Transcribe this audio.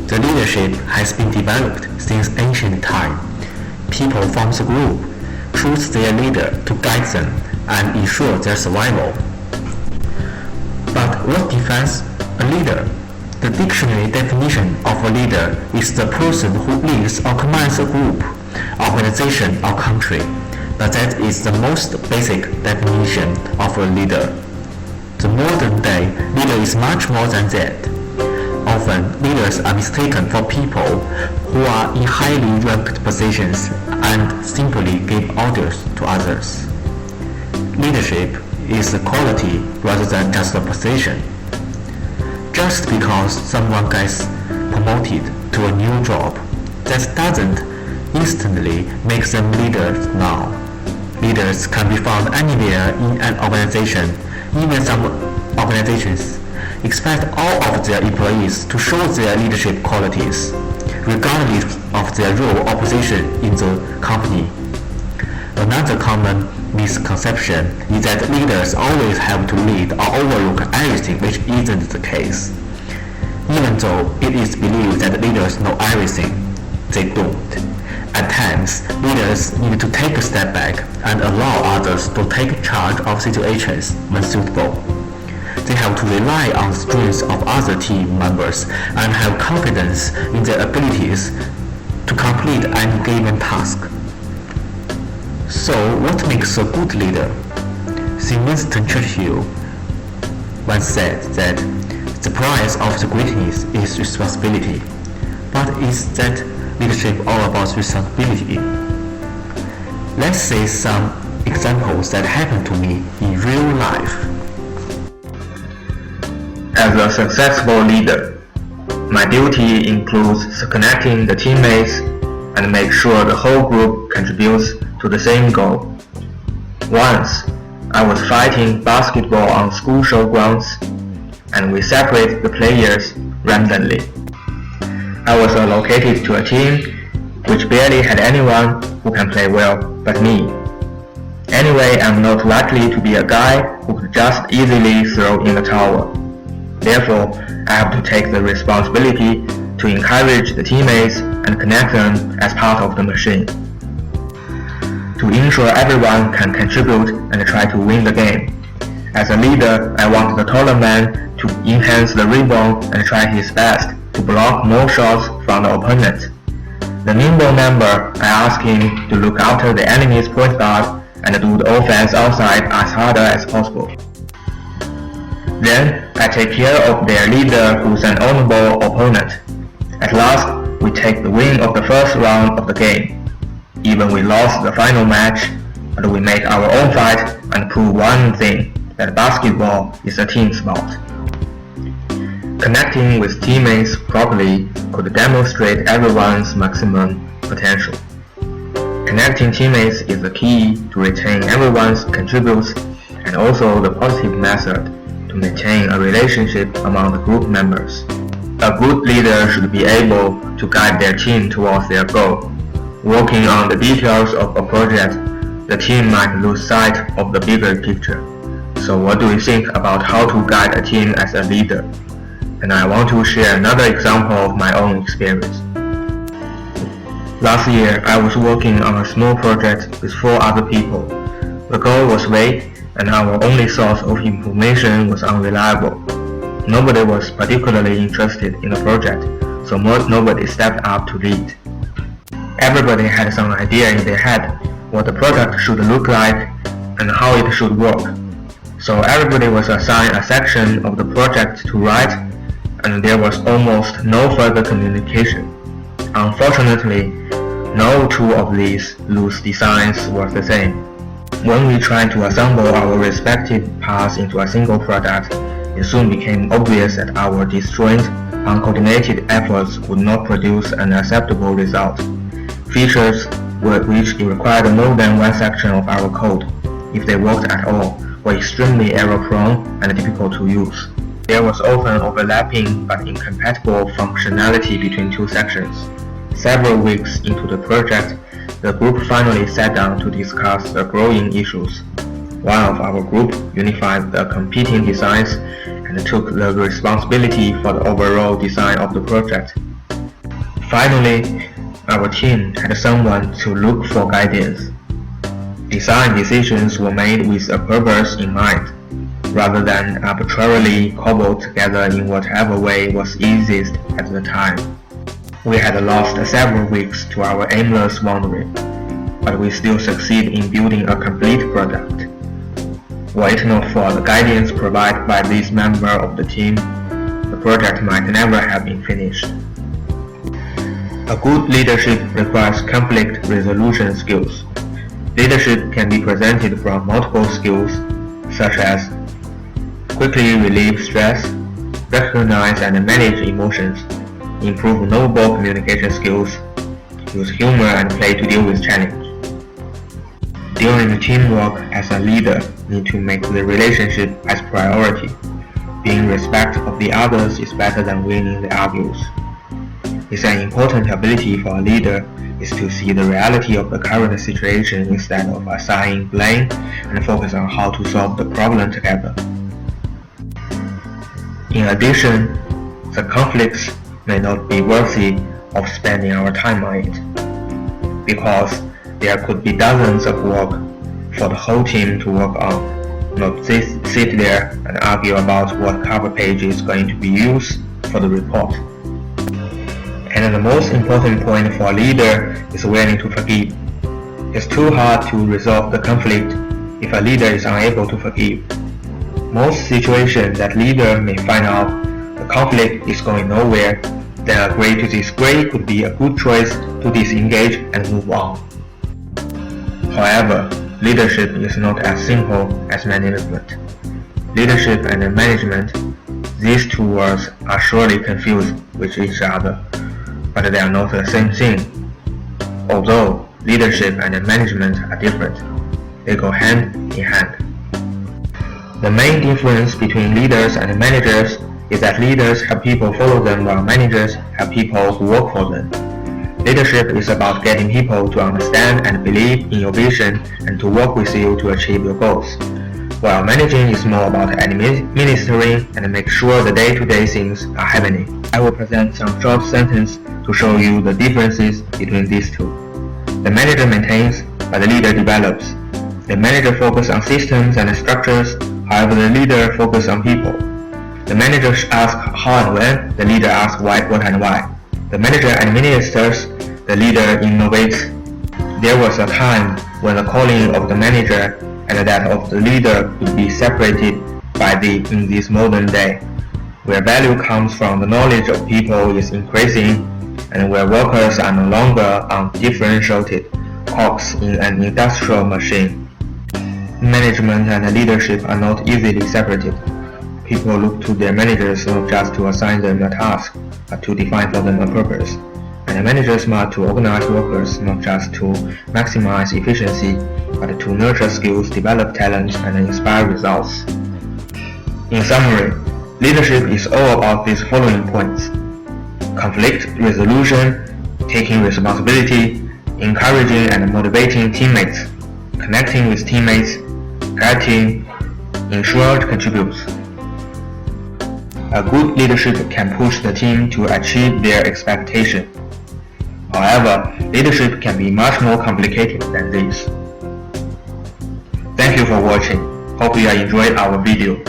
The leadership has been developed since ancient time. People form a group, choose their leader to guide them and ensure their survival. But what defines a leader? The dictionary definition of a leader is the person who leads or commands a group, organization, or country. But that is the most basic definition of a leader. The modern day leader is much more than that. Often, leaders are mistaken for people who are in highly ranked positions and simply give orders to others. Leadership is a quality rather than just a position. Just because someone gets promoted to a new job, that doesn't instantly make them leaders now. Leaders can be found anywhere in an organization. Even some organizations expect all of their employees to show their leadership qualities, regardless of their role or position in the company. Another common misconception is that leaders always have to lead or overlook everything, which isn't the case. Even though it is believed that leaders know everything, they don't. At times, leaders need to take a step back and allow others to take charge of situations when suitable. They have to rely on the strengths of other team members and have confidence in their abilities to complete any given task. So, what makes a good leader? Sir Winston Churchill once said that the price of the greatness is responsibility. But is that leadership all about responsibility? Let's see some examples that happened to me in real life. As a successful leader, my duty includes connecting the teammates and make sure the whole group contributes to the same goal. Once, I was fighting basketball on school showgrounds, and we separated the players randomly. I was allocated to a team which barely had anyone who can play well but me. Anyway, I'm not likely to be a guy who could just easily throw in the towel. Therefore, I have to take the responsibility to encourage the teammates and connect them as part of the machine. To ensure everyone can contribute and try to win the game. As a leader, I want the taller man to enhance the rebound and try his best to block more shots from the opponent. The nimble member, I ask him to look after the enemy's point guard and do the offense outside as harder as possible. Then, I take care of their leader who's an honorable opponent. At last, we take the win of the first round of the game. Even we lost the final match, but we make our own fight and prove one thing, that basketball is a team sport. Connecting with teammates properly could demonstrate everyone's maximum potential. Connecting teammates is the key to retain everyone's contributes and also the positive method to maintain a relationship among the group members. A good leader should be able to guide their team towards their goal. Working on the details of a project, the team might lose sight of the bigger picture. So what do you think about how to guide a team as a leader? And I want to share another example of my own experience. Last year, I was working on a small project with 4 other people. The goal was vague, and our only source of information was unreliable. Nobody was particularly interested in the project, so nobody stepped up to lead. Everybody had some idea in their head what the product should look like and how it should work. So everybody was assigned a section of the project to write, and there was almost no further communication. Unfortunately, no 2 of these loose designs were the same. When we tried to assemble our respective parts into a single product, it soon became obvious that our disjoint, uncoordinated efforts would not produce an acceptable result. Features which required more than one section of our code, if they worked at all, were extremely error-prone and difficult to use. There was often overlapping but incompatible functionality between 2 sections. Several weeks into the project, the group finally sat down to discuss the growing issues. One of our group unified the competing designs and took the responsibility for the overall design of the project. Finally, our team had someone to look for guidance. Design decisions were made with a purpose in mind, rather than arbitrarily cobbled together in whatever way was easiest at the time. We had lost several weeks to our aimless wandering, but we still succeed in building a complete product. Were it not for the guidance provided by this member of the team, the project might never have been finished. A good leadership requires conflict resolution skills. Leadership can be presented from multiple skills, such as quickly relieve stress, recognize and manage emotions, improve nonverbal communication skills, use humor and play to deal with challenge. During teamwork, as a leader, need to make the relationship as priority. Being respect of the others is better than winning the argues. It's an important ability for a leader is to see the reality of the current situation instead of assigning blame and focus on how to solve the problem together. In addition, the conflicts may not be worthy of spending our time on it, because there could be dozens of work for the whole team to work on, not sit there and argue about what cover page is going to be used for the report. And the most important point for a leader is willing to forgive. It's too hard to resolve the conflict if a leader is unable to forgive. Most situations that leader may find out the conflict is going nowhere, then agree to disagree could be a good choice to disengage and move on. However, leadership is not as simple as management. Leadership and management, these two words are surely confused with each other, but they are not the same thing. Although leadership and management are different, they go hand in hand. The main difference between leaders and managers is that leaders have people follow them while managers have people who work for them. Leadership is about getting people to understand and believe in your vision and to work with you to achieve your goals, while managing is more about administering and make sure the day-to-day things are happening. I will present some short sentences to show you the differences between these two. The manager maintains, but the leader develops. The manager focuses on systems and structures, however the leader focuses on people. The manager asks how and when, the leader asks why, what and why. The manager administers, the leader innovates. There was a time when the calling of the manager and that of the leader could be separated in this modern day, where value comes from the knowledge of people is increasing, and where workers are no longer undifferentiated cogs in an industrial machine. Management and leadership are not easily separated. People look to their managers not just to assign them a task, but to define for them a purpose. And managers must to organize workers not just to maximize efficiency, but to nurture skills, develop talent, and inspire results. In summary, leadership is all about these following points: conflict resolution, taking responsibility, encouraging and motivating teammates, connecting with teammates, guiding, ensure contributes. A good leadership can push the team to achieve their expectation. However, leadership can be much more complicated than this. Thank you for watching. Hope you enjoyed our video.